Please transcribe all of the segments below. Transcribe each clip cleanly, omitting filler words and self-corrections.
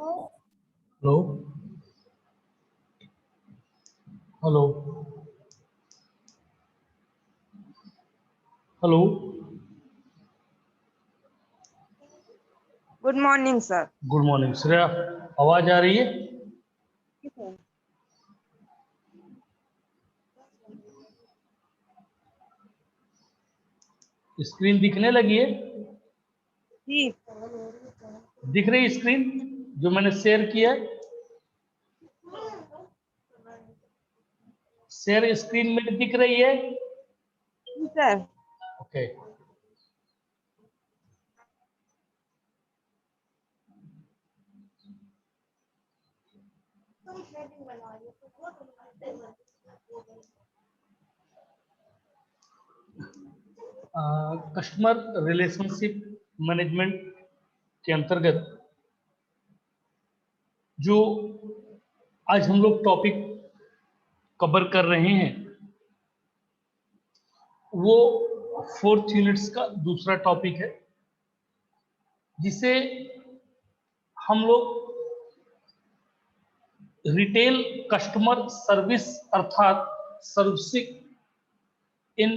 Hello hello hello good morning sir. Good morning Shreya, आवाज आ रही है? स्क्रीन दिखने लगी है? जी दिख रही स्क्रीन जो मैंने शेयर किया है? शेयर स्क्रीन में दिख रही है? Sir. Okay. Customer relationship management के अंतर्गत जो आज हम लोग टॉपिक कवर कर रहे हैं वो 4th यूनिट्स का दूसरा टॉपिक है, जिसे हम लोग रिटेल कस्टमर सर्विस अर्थात सर्विसिंग इन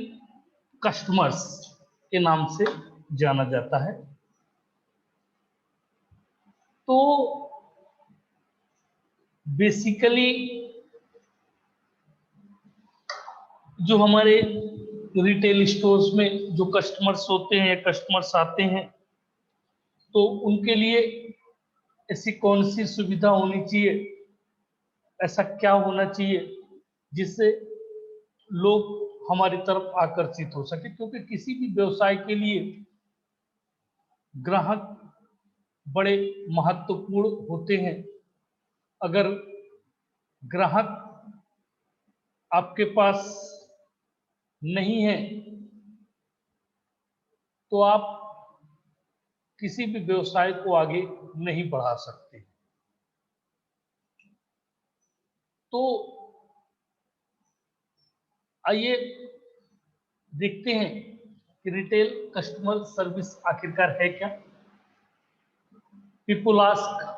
कस्टमर्स के नाम से जाना जाता है। तो बेसिकली जो हमारे रिटेल स्टोर्स में जो कस्टमर्स होते हैं या कस्टमर्स आते हैं, तो उनके लिए ऐसी कौन सी सुविधा होनी चाहिए, ऐसा क्या होना चाहिए जिससे लोग हमारी तरफ आकर्षित हो सके। क्योंकि किसी भी व्यवसाय के लिए ग्राहक बड़े महत्वपूर्ण होते हैं। अगर ग्राहक आपके पास नहीं है तो आप किसी भी व्यवसाय को आगे नहीं बढ़ा सकते। तो आइए देखते हैं कि रिटेल कस्टमर सर्विस आखिरकार है क्या। People ask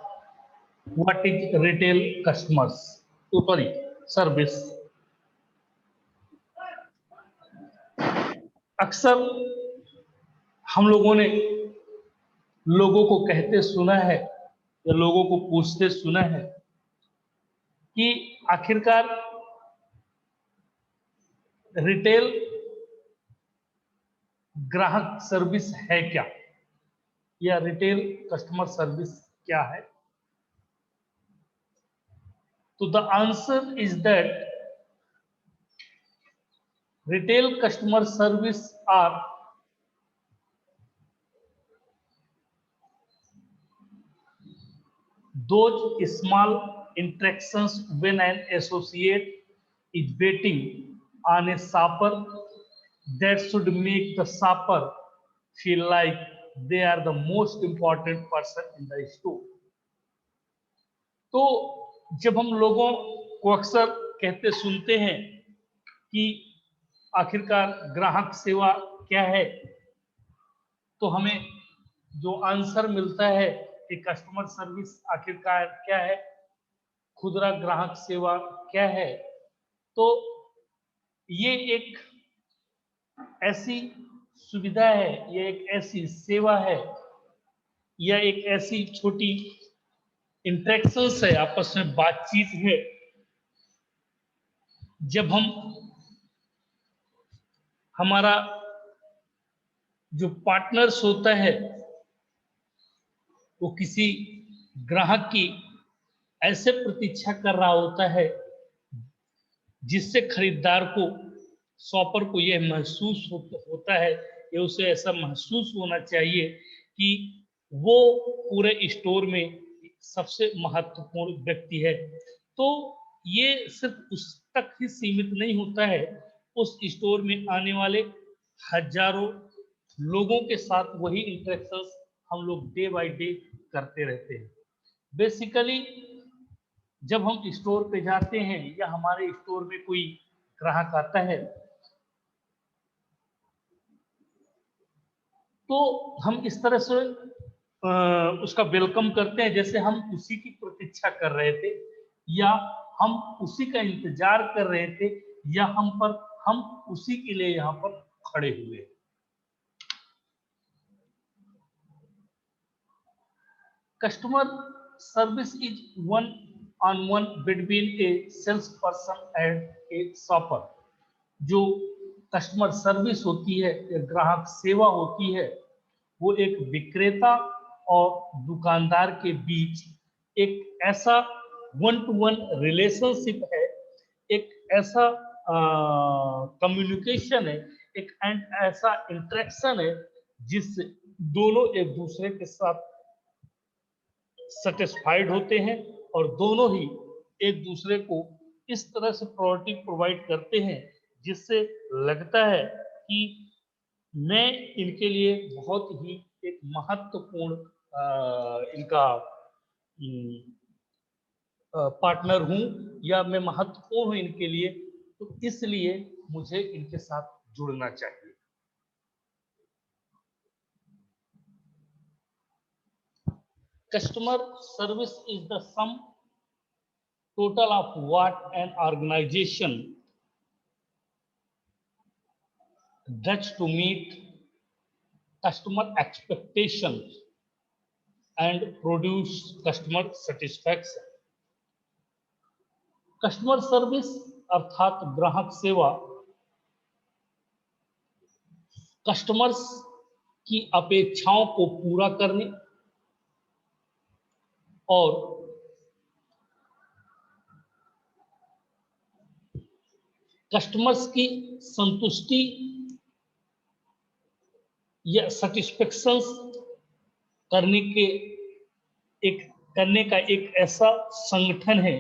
what is retail customers sorry service. अक्सर हम लोगों ने लोगों को कहते सुना है या लोगों को पूछते सुना है कि आखिरकार रिटेल ग्राहक सर्विस है क्या, या रिटेल कस्टमर सर्विस क्या है। तो the answer is that retail customer service are those small interactions when an associate is waiting on a shopper that should make the shopper feel like they are the most important person in the store। तो जब हम लोगों को अक्सर कहते सुनते हैं कि आखिरकार ग्राहक सेवा क्या है, तो हमें जो आंसर मिलता है कि कस्टमर सर्विस आखिरकार क्या है, खुदरा ग्राहक सेवा क्या है, तो ये एक ऐसी सुविधा है, ये एक ऐसी सेवा है, या एक ऐसी छोटी इंटरेक्शंस है, आपस में बातचीत है, जब हमारा जो पार्टनर्स होता है वो किसी ग्राहक की ऐसे प्रतीक्षा कर रहा होता है जिससे खरीदार को शॉपर को यह महसूस होता है, या उसे ऐसा महसूस होना चाहिए कि वो पूरे स्टोर में सबसे महत्वपूर्ण व्यक्ति है। तो ये सिर्फ उस तक ही सीमित नहीं होता है, उस स्टोर में आने वाले हजारों लोगों के साथ वही इंटरेक्शंस हम लोग डे बाय डे करते रहते हैं। बेसिकली जब हम स्टोर पे जाते हैं या हमारे स्टोर में कोई ग्राहक आता है, तो हम इस तरह से उसका वेलकम करते हैं, जैसे हम उसी की प्रतीक्षा कर रहे थे, या हम उसी का इंतजार कर रहे थे, या हम उसी के लिए यहाँ पर खड़े हुए। Customer service is one on one between a sales person and a shopper. जो कस्टमर सर्विस होती है या ग्राहक सेवा होती है, वो एक विक्रेता और दुकानदार के बीच एक ऐसा वन टू वन रिलेशनशिप है, एक ऐसा कम्युनिकेशन है, एक ऐसा इंटरेक्शन है जिससे दोनों एक दूसरे के साथ सेटिस्फाइड होते हैं और दोनों ही एक दूसरे को इस तरह से प्रायोरिटी प्रोवाइड करते हैं जिससे लगता है कि मैं इनके लिए बहुत ही एक महत्वपूर्ण इनका पार्टनर हूं, या मैं महत्वपूर्ण हूं इनके लिए, तो इसलिए मुझे इनके साथ जुड़ना चाहिए। Customer service is the sum total of what an organization does to meet customer expectations and produce customer satisfaction. Customer service अर्थात ग्राहक सेवा कस्टमर्स की अपेक्षाओं को पूरा करने और कस्टमर्स की संतुष्टि या सेटिस्फेक्शन करने का एक ऐसा संगठन है,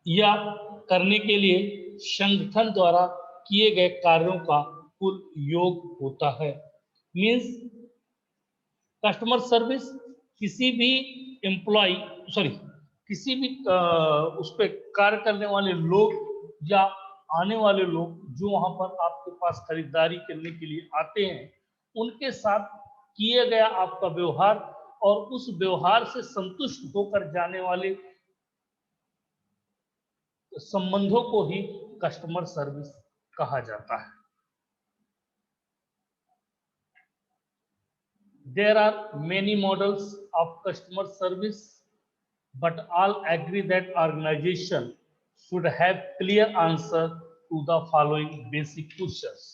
या करने के लिए संगठन द्वारा किए गए कार्यों का कुल योग होता है। मीन्स कस्टमर सर्विस किसी भी किसी भी उस पर कार्य करने वाले लोग या आने वाले लोग जो वहां पर आपके पास खरीदारी करने के लिए आते हैं, उनके साथ किए गया आपका व्यवहार और उस व्यवहार से संतुष्ट होकर जाने वाले संबंधों को ही कस्टमर सर्विस कहा जाता है। There are many models of customer service, but all agree that organization should have clear answer to the following basic questions.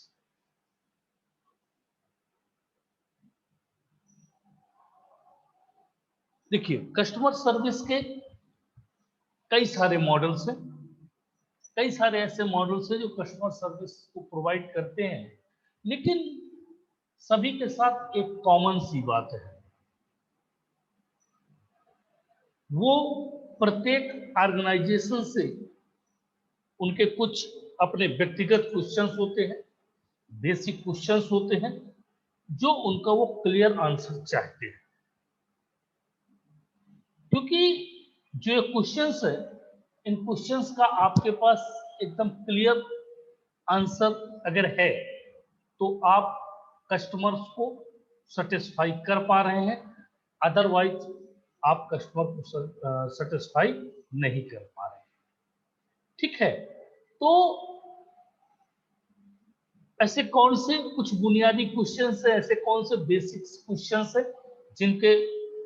देखिए, कस्टमर सर्विस के कई सारे मॉडल्स हैं, कई सारे ऐसे मॉडल्स हैं जो कस्टमर सर्विस को प्रोवाइड करते हैं, लेकिन सभी के साथ एक कॉमन सी बात है, वो प्रत्येक ऑर्गेनाइजेशन से उनके कुछ अपने व्यक्तिगत क्वेश्चंस होते हैं, बेसिक क्वेश्चंस होते हैं, जो उनका वो क्लियर आंसर चाहते हैं। क्योंकि जो ये क्वेश्चंस है, इन क्वेश्चंस का आपके पास एकदम क्लियर आंसर अगर है तो आप कस्टमर्स को सेटिस्फाई कर पा रहे हैं, अदरवाइज आप कस्टमर को सेटिस्फाई नहीं कर पा रहे हैं। ठीक है, तो ऐसे कौन से कुछ बुनियादी क्वेश्चंस है, ऐसे कौन से बेसिक क्वेश्चंस है जिनके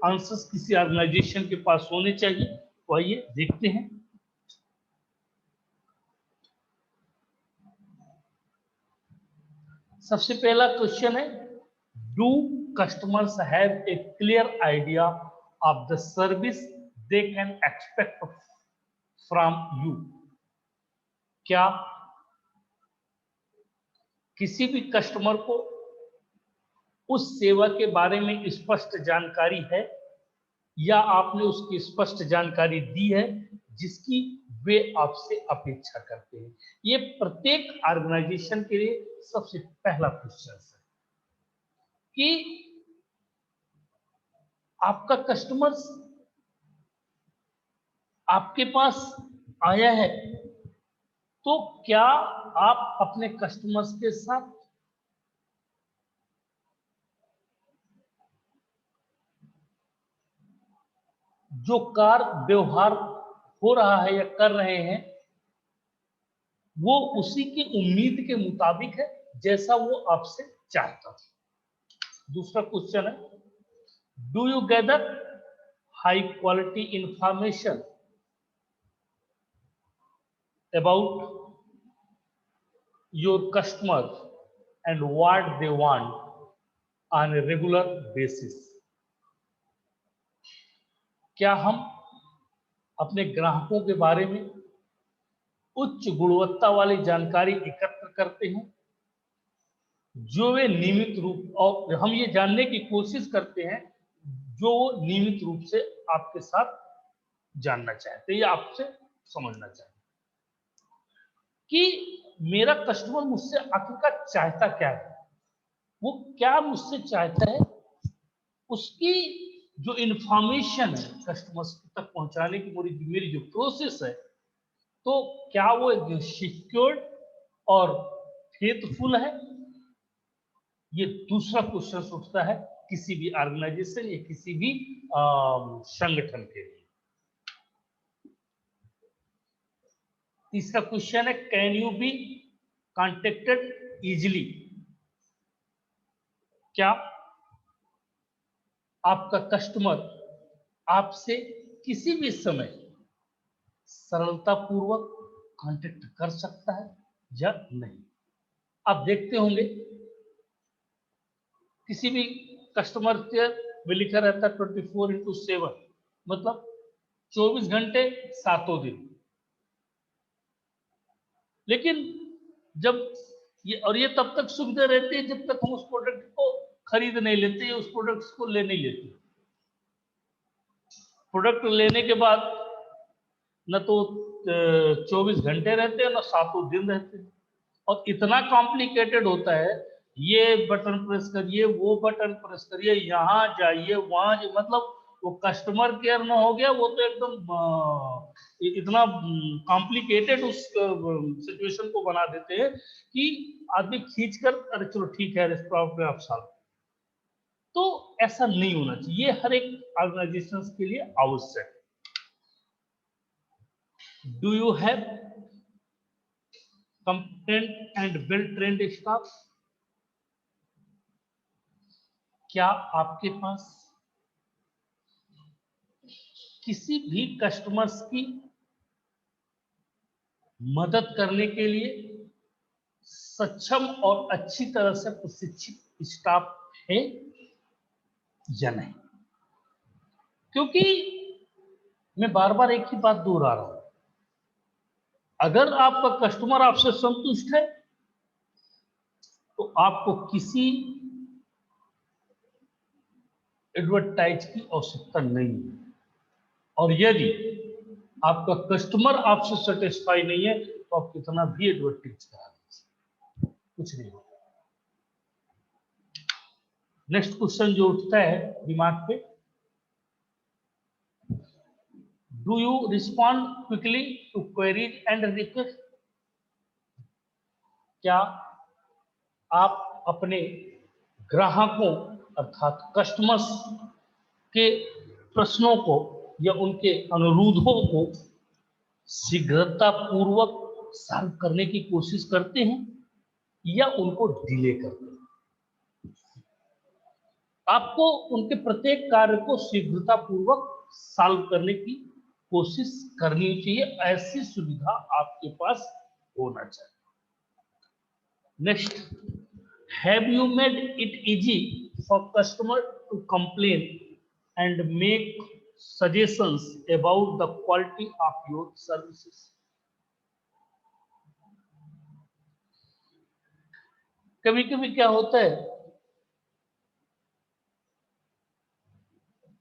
आंसर्स किसी ऑर्गेनाइजेशन के पास होने चाहिए, तो आइए देखते हैं। सबसे पहला क्वेश्चन है, do customers have a clear idea of the service they can expect from you? क्या किसी भी कस्टमर को उस सेवा के बारे में स्पष्ट जानकारी है, या आपने उसकी स्पष्ट जानकारी दी है जिसकी वे आपसे अपेक्षा करते हैं? ये प्रत्येक ऑर्गेनाइजेशन के लिए सबसे पहला क्वेश्चन है कि आपका कस्टमर्स आपके पास आया है, तो क्या आप अपने कस्टमर्स के साथ जो कार्य व्यवहार हो रहा है या कर रहे हैं वो उसी की उम्मीद के मुताबिक है जैसा वो आपसे चाहता था। दूसरा क्वेश्चन है, do you gather high quality information about your customer and what they want on a regular basis? क्या हम अपने ग्राहकों के बारे में उच्च गुणवत्ता वाली जानकारी एकत्र करते हैं जो वे नियमित रूप, और हम ये जानने की कोशिश करते हैं जो वो नियमित रूप से आपके साथ जानना चाहते हैं या आपसे समझना चाहते हैं कि मेरा कस्टमर मुझसे आखिरकार चाहता क्या है, वो क्या मुझसे चाहता है, उसकी जो इंफॉर्मेशन है कस्टमर्स तक पहुंचाने की मेरी जो प्रोसेस है, तो क्या वो सिक्योर्ड और फेथफुल है? ये दूसरा क्वेश्चन उठता है किसी भी ऑर्गेनाइजेशन या किसी भी संगठन के लिए। तीसरा क्वेश्चन है, can you B contacted easily? क्या आपका कस्टमर आपसे किसी भी समय सरलता पूर्वक कांटेक्ट कर सकता है या नहीं? आप देखते होंगे किसी भी कस्टमर केयर में लिखा रहता है 24/7, मतलब 24 घंटे 7 दिन। लेकिन जब ये तब तक सुविधा रहती है जब तक हम उस प्रोडक्ट को खरीद नहीं लेते या उस प्रोडक्ट को ले नहीं लेते। प्रोडक्ट लेने के बाद न तो 24 घंटे रहते हैं न 7 दिन रहते हैं, और इतना कॉम्प्लिकेटेड होता है, ये बटन प्रेस करिए, वो बटन प्रेस करिए, यहाँ जाइए वहां मतलब वो कस्टमर केयर में हो गया, वो तो एकदम इतना कॉम्प्लिकेटेड उस सिचुएशन को बना देते हैं कि आदमी खींचकर अरे चलो ठीक है इस प्रॉब्लम आप सॉल्व। तो ऐसा नहीं होना चाहिए, हर एक ऑर्गेनाइजेशन के लिए आवश्यक। Do you have competent and well trained staff? क्या आपके पास किसी भी कस्टमर्स की मदद करने के लिए सक्षम और अच्छी तरह से प्रशिक्षित स्टाफ है या नहीं? क्योंकि मैं बार बार एक ही बात दोहरा रहा हूं, अगर आपका कस्टमर आपसे संतुष्ट है तो आपको किसी एडवर्टाइज की आवश्यकता नहीं है, और यदि आपका कस्टमर आपसे सेटिस्फाई नहीं है तो आप कितना भी एडवर्टाइज करा दीजिए, कुछ नहीं होगा। नेक्स्ट क्वेश्चन जो उठता है दिमाग पे, do you respond quickly to queries and request? क्या आप अपने ग्राहकों अर्थात कस्टमर्स के प्रश्नों को या उनके अनुरोधों को शीघ्रता पूर्वक सॉल्व करने की कोशिश करते हैं या उनको डिले करते हैं? आपको उनके प्रत्येक कार्य को शीघ्रता पूर्वक सॉल्व करने की कोशिश करनी चाहिए, ऐसी सुविधा आपके पास होना चाहिए। Next, have you made it easy for customer to complain and make suggestions about the quality of your services? कभी कभी क्या होता है,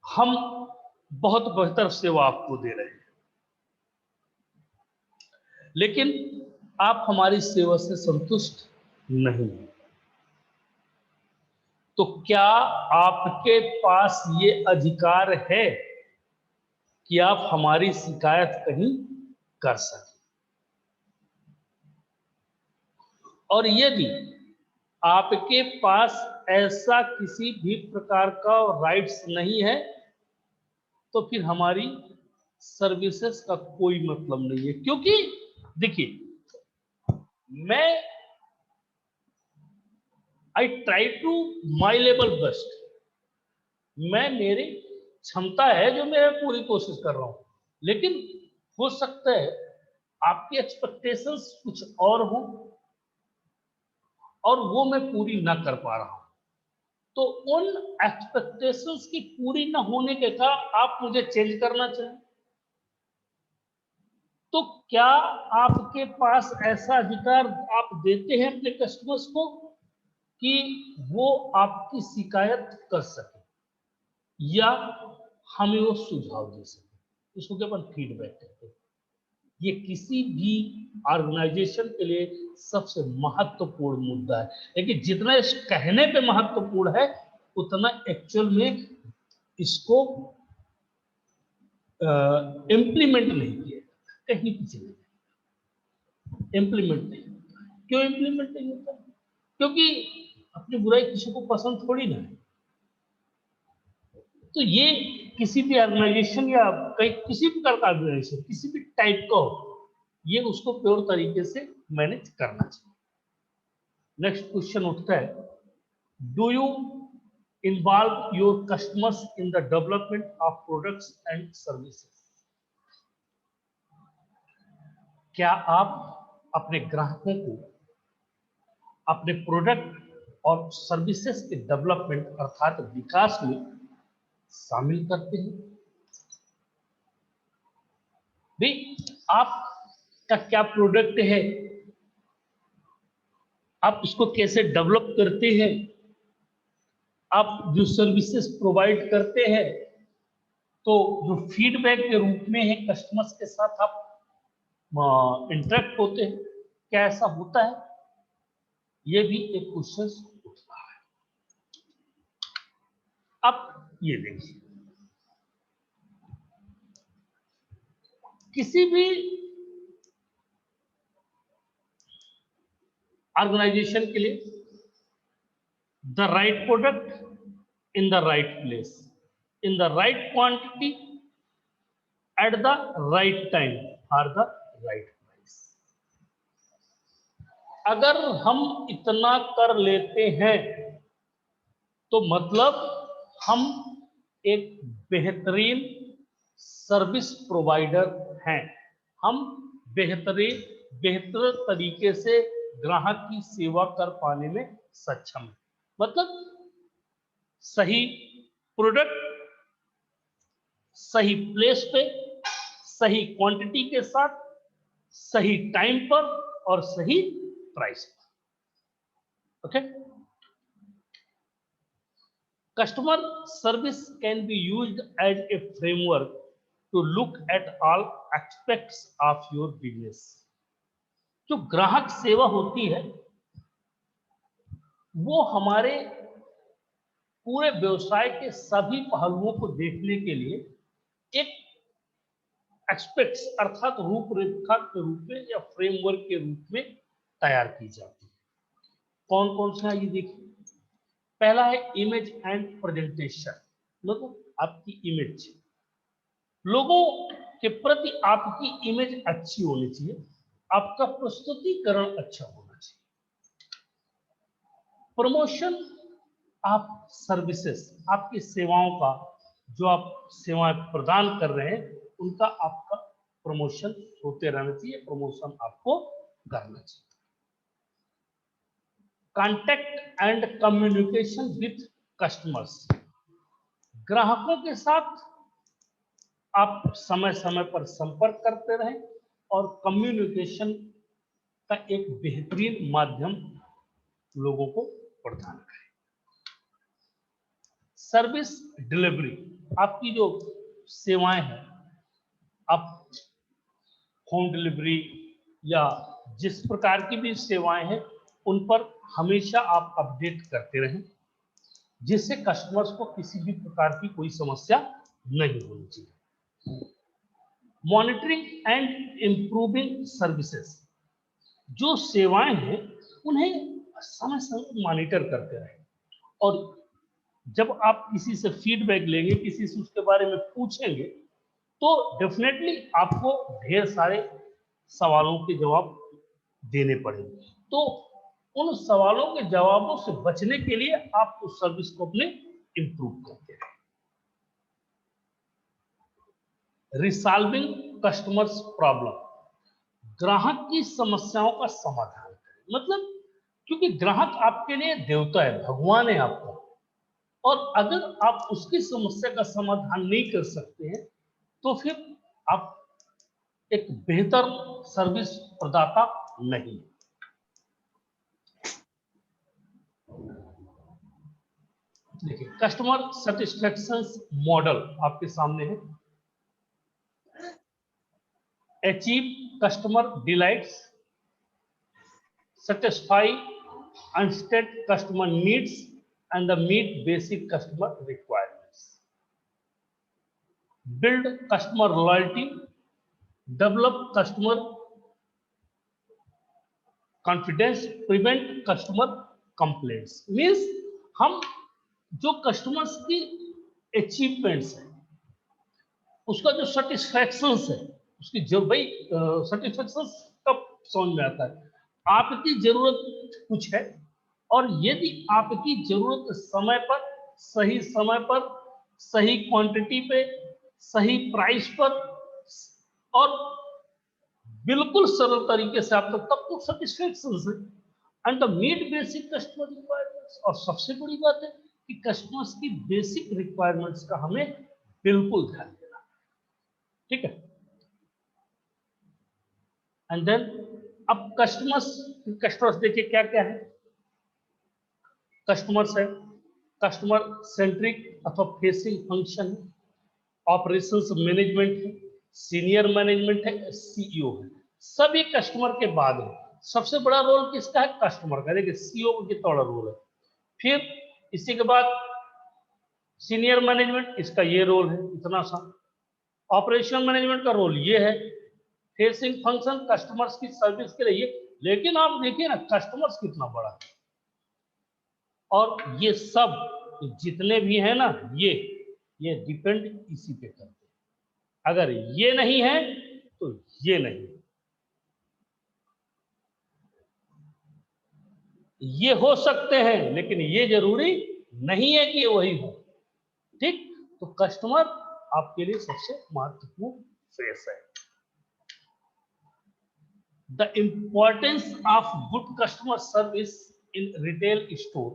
हम बहुत बेहतर सेवा आपको दे रहे हैं लेकिन आप हमारी सेवा से संतुष्ट नहीं हैं, तो क्या आपके पास ये अधिकार है कि आप हमारी शिकायत कहीं कर सकें? और यदि आपके पास ऐसा किसी भी प्रकार का राइट्स नहीं है तो फिर हमारी सर्विसेज का कोई मतलब नहीं है। क्योंकि देखिए, मैं I try to my level best, मैं मेरी क्षमता है जो मैं पूरी कोशिश कर रहा हूं, लेकिन हो सकता है आपकी एक्सपेक्टेशंस कुछ और हो और वो मैं पूरी ना कर पा रहा हूं। तो उन एक्सपेक्टेशंस की पूरी ना होने के कारण आप मुझे चेंज करना चाहें, तो क्या आपके पास ऐसा अधिकार आप देते हैं अपने कस्टमर्स को कि वो आपकी शिकायत कर सके या हमें वो सुझाव दे सके? इसको क्या अपन फीडबैक कहते हैं। ये किसी भी ऑर्गेनाइजेशन के लिए सबसे महत्वपूर्ण मुद्दा है, लेकिन जितना इस कहने पे महत्वपूर्ण है उतना एक्चुअल में इसको इम्प्लीमेंट नहीं किया, कहीं पीछे इम्प्लीमेंट नहीं। क्यों इम्प्लीमेंट नहीं होता? क्योंकि अपनी बुराई किसी को पसंद थोड़ी ना है। तो ये किसी भी ऑर्गेनाइजेशन या कहीं किसी प्रकार का ऑर्गेनाइजेशन किसी भी टाइप का हो, ये उसको प्योर तरीके से मैनेज करना चाहिए। नेक्स्ट क्वेश्चन उठता है, do you involve your customers in the development of products and services? क्या आप अपने ग्राहकों को अपने प्रोडक्ट और सर्विसेज के डेवलपमेंट अर्थात विकास में शामिल करते हैं? भाई, आपका क्या प्रोडक्ट है, आप उसको कैसे डेवलप करते हैं, आप जो सर्विसेज प्रोवाइड करते हैं, तो जो फीडबैक के रूप में है कस्टमर्स के साथ आप इंटरेक्ट होते हैं, क्या ऐसा होता है? ये भी एक क्वेश्चन उठता है। अब ये देखिए, किसी भी ऑर्गेनाइजेशन के लिए the right product in the right place in the right quantity at the right time for the right price. अगर हम इतना कर लेते हैं तो मतलब हम एक बेहतरीन सर्विस प्रोवाइडर हैं, हम बेहतर तरीके से ग्राहक की सेवा कर पाने में सक्षम हैं। मतलब सही प्रोडक्ट सही प्लेस पे सही क्वांटिटी के साथ सही टाइम पर और सही प्राइस पर। Okay, customer service can be used as a framework to look at all aspects of your business। जो ग्राहक सेवा होती है वो हमारे पूरे व्यवसाय के सभी पहलुओं को देखने के लिए एक एस्पेक्ट्स अर्थात रूपरेखा के रूप में या फ्रेमवर्क के रूप में तैयार की जाती है। कौन कौन सा है ये देखिए। पहला है इमेज एंड प्रेजेंटेशन, मतलब आपकी इमेज, लोगों के प्रति आपकी इमेज अच्छी होनी चाहिए, आपका प्रस्तुतिकरण अच्छा होना चाहिए। प्रमोशन ऑफ सर्विसेज, आपकी सेवाओं का जो आप सेवाएं प्रदान कर रहे हैं उनका आपका प्रमोशन होते रहना चाहिए, प्रमोशन आपको करना चाहिए। Contact and communication with customers, ग्राहकों के साथ आप समय समय पर संपर्क करते रहें और कम्युनिकेशन का एक बेहतरीन माध्यम लोगों को प्रदान करें। सर्विस डिलीवरी, आपकी जो सेवाएं हैं, आप होम डिलीवरी या जिस प्रकार की भी सेवाएं हैं उन पर हमेशा आप अपडेट करते रहें, जिससे कस्टमर्स को किसी भी प्रकार की कोई समस्या नहीं होनी चाहिए। मॉनिटरिंग एंड इंप्रूविंग सर्विसेज, जो सेवाएं हैं उन्हें समय समय मॉनिटर करते रहें और जब आप किसी से फीडबैक लेंगे, किसी से उसके बारे में पूछेंगे, तो डेफिनेटली आपको ढेर सारे सवालों के जवाब देने पड़ेंगे। तो उन सवालों के जवाबों से बचने के लिए आप उस सर्विस को अपने इंप्रूव करते हैं। रिसॉल्विंग कस्टमर्स प्रॉब्लम, ग्राहक की समस्याओं का समाधान करें। मतलब क्योंकि ग्राहक आपके लिए देवता है, भगवान है आपका, और अगर आप उसकी समस्या का समाधान नहीं कर सकते हैं तो फिर आप एक बेहतर सर्विस प्रदाता नहीं। देखिए, कस्टमर सेटिस्फेक्शन मॉडल आपके सामने है। Achieve customer delights, satisfy unstated customer needs and the meet basic customer requirements, build customer loyalty, develop customer confidence, prevent customer complaints। Means हम जो कस्टमर्स की अचीवमेंट्स है, उसका जो सेटिस्फैक्शन है, उसकी जो भाई सेटिस्फैक्शन कब समझ में आता है, आपकी जरूरत कुछ है और यदि आपकी जरूरत समय पर सही क्वांटिटी पे सही प्राइस पर और बिल्कुल सरल तरीके से आप तब तो सेटिस्फैक्शन है। And the meet basic customer requirements, और सबसे बड़ी बात है कि कस्टमर्स की बेसिक रिक्वायरमेंट्स का हमें बिल्कुल ध्यान देना। ठीक है। एंड देन अब कस्टमर्स देखिए क्या क्या है। कस्टमर्स है, कस्टमर सेंट्रिक अथवा फेसिंग फंक्शन है, ऑपरेशंस मैनेजमेंट है, सीनियर मैनेजमेंट है, सीईओ है। सभी कस्टमर के बाद है। सबसे बड़ा रोल किसका है? कस्टमर का। देखिए सीईओ का कितना बड़ा रोल है। फिर इसी के बाद सीनियर मैनेजमेंट, इसका ये रोल है इतना सा। ऑपरेशनल मैनेजमेंट का रोल ये है। फेसिंग फंक्शन कस्टमर्स की सर्विस के लिए। लेकिन आप देखिए ना कस्टमर्स कितना बड़ा है, और ये सब जितने भी है ना, ये डिपेंड इसी पे करते हैं। अगर ये नहीं है तो ये नहीं, ये हो सकते हैं लेकिन ये जरूरी नहीं है कि वही हो। ठीक, तो कस्टमर आपके लिए सबसे महत्वपूर्ण फेस है। The importance of good customer service in retail store,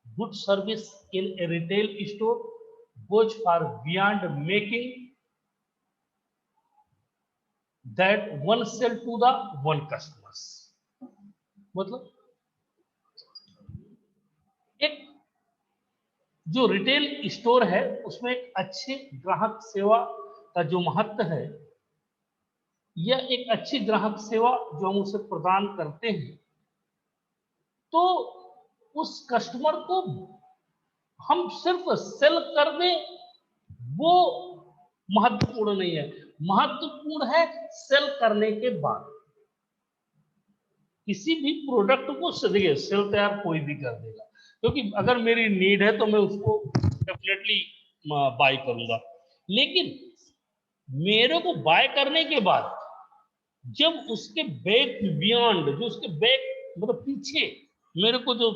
good service in a retail store goes far beyond making that one sell to the one customers। मतलब एक जो रिटेल स्टोर है उसमें एक अच्छे ग्राहक सेवा का जो महत्व है, या एक अच्छी ग्राहक सेवा जो हम उसे प्रदान करते हैं, तो उस कस्टमर को हम सिर्फ सेल कर दें वो महत्वपूर्ण नहीं है। महत्वपूर्ण है सेल करने के बाद। किसी भी प्रोडक्ट को देखिए सेल तो यार कोई भी कर देगा, क्योंकि अगर मेरी नीड है तो मैं उसको डेफिनेटली बाय करूंगा। लेकिन मेरे को बाय करने के बाद जब उसके बैक बियॉन्ड, जो उसके बैक मतलब पीछे मेरे को जो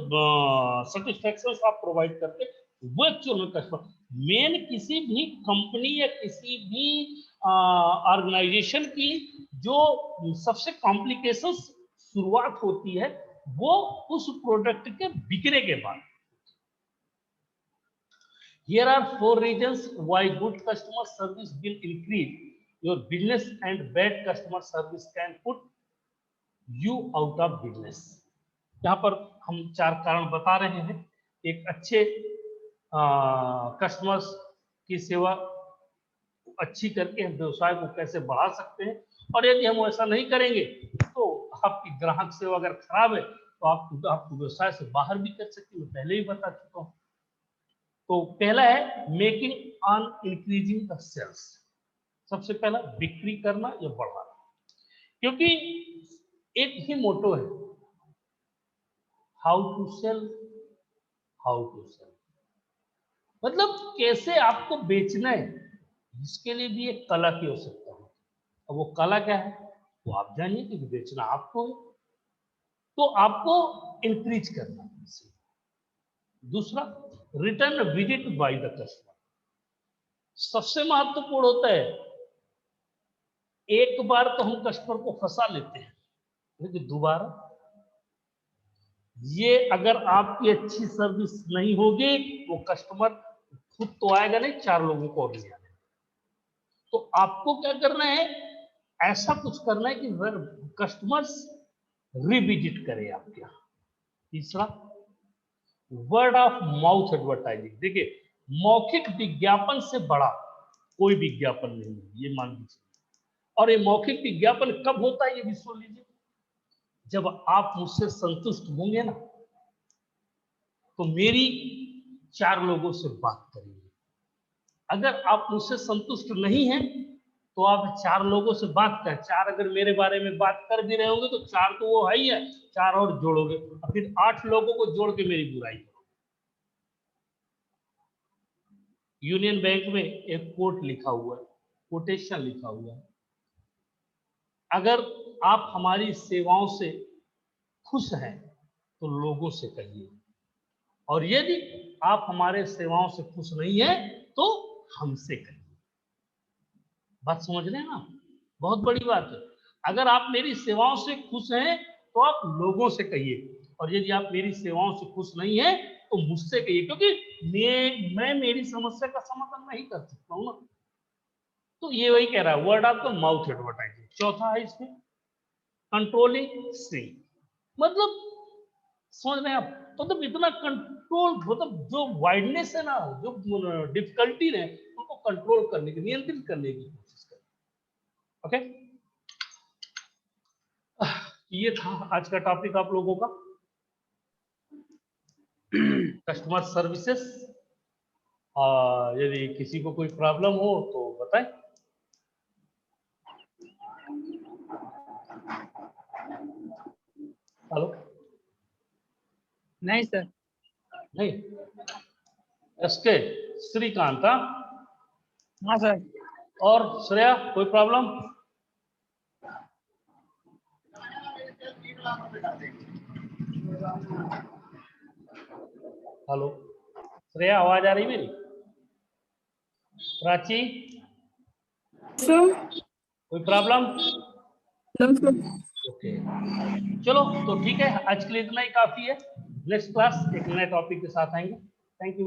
सेटिस्फेक्शन आप प्रोवाइड करते, वो एक्चुअल में कस्टमर। मेन किसी भी कंपनी या किसी भी ऑर्गेनाइजेशन की जो सबसे कॉम्प्लिकेशन शुरुआत होती है वो उस प्रोडक्ट के बिकने के बाद। Here are 4 reasons why good customer service will increase your business and bad customer service can put you out of business। यहाँ पर हम 4 कारण बता रहे हैं। एक अच्छे कस्टमर्स की सेवा अच्छी करके हम व्यवसाय को कैसे बढ़ा सकते हैं, और यदि हम ऐसा नहीं करेंगे तो आपकी ग्राहक सेवा अगर खराब है तो आपको व्यवसाय से बाहर भी कर सकते हैं। मैं पहले ही बता चुका हूँ। तो पहला है making on increasing the sales. सबसे पहला बिक्री करना या बढ़ाना, क्योंकि एक ही मोटो है, how to sell, how to sell. मतलब कैसे आपको बेचना है, इसके लिए भी एक कला की आवश्यकता है। अब वो कला क्या है, वो आप जानिए कि बेचना आपको है, तो आपको इंक्रीज करना है। दूसरा, return visit by the customer. सबसे महत्वपूर्ण होता है, एक बार तो हम कस्टमर को फंसा लेते हैं, लेकिन दोबारा, ये अगर आपकी अच्छी सर्विस नहीं होगी, वो कस्टमर खुद तो आएगा नहीं, 4 लोगों को और ले आएगा। तो आपको क्या करना है, ऐसा कुछ करना है कि कस्टमर्स रिविजिट करें आपके यहाँ। तीसरा, वर्ड ऑफ माउथ एडवर्टाइजिंग। देखिए, मौखिक विज्ञापन से बड़ा कोई विज्ञापन नहीं है, ये मान लीजिए। और ये मौखिक विज्ञापन कब होता है, ये भी सुन लीजिए। जब आप मुझसे संतुष्ट होंगे ना, तो मेरी 4 लोगों से बात करेंगे। अगर आप मुझसे संतुष्ट नहीं हैं, तो आप 4 लोगों से बात कर, 4 अगर मेरे बारे में बात कर भी रहे होंगे, तो 4 तो वो है ही है, 4 और जोड़ोगे, और फिर 8 लोगों को जोड़ के मेरी बुराई करोगे। यूनियन बैंक में एक कोट लिखा हुआ है, कोटेशन लिखा हुआ है, अगर आप हमारी सेवाओं से खुश हैं तो लोगों से कहिए, और यदि आप हमारे सेवाओं से खुश नहीं हैं तो हमसे कहिए। बात समझ रहे हैं ना, बहुत बड़ी बात है। अगर आप मेरी सेवाओं से खुश हैं तो आप लोगों से कहिए, और यदि आप मेरी सेवाओं से खुश नहीं हैं तो मुझसे कहिए, क्योंकि मैं मेरी समस्या का समाधान नहीं कर सकता हूँ ना। तो ये वही कह रहा है, word of the mouth advertising. चौथा है इसमें कंट्रोलिंग सी, मतलब समझ रहे हैं आप, मतलब इतना कंट्रोल, मतलब जो वाइडनेस है ना, जो डिफिकल्टी है, उनको कंट्रोल करने की, नियंत्रित करने की कोशिश करें। ओके, ये था आज का टॉपिक आप लोगों का, कस्टमर सर्विसेज। यदि किसी को कोई प्रॉब्लम हो तो बताएं। हेलो, नहीं सर। नहीं, एसके श्रीकांत, हाँ? हाँ सर। और श्रेया, कोई प्रॉब्लम? हेलो श्रेया, आवाज आ रही मेरी? प्राची, कोई प्रॉब्लम? ओके, चलो तो ठीक है, आज के लिए इतना ही काफी है। नेक्स्ट क्लास एक नए टॉपिक के साथ आएंगे। Thank you.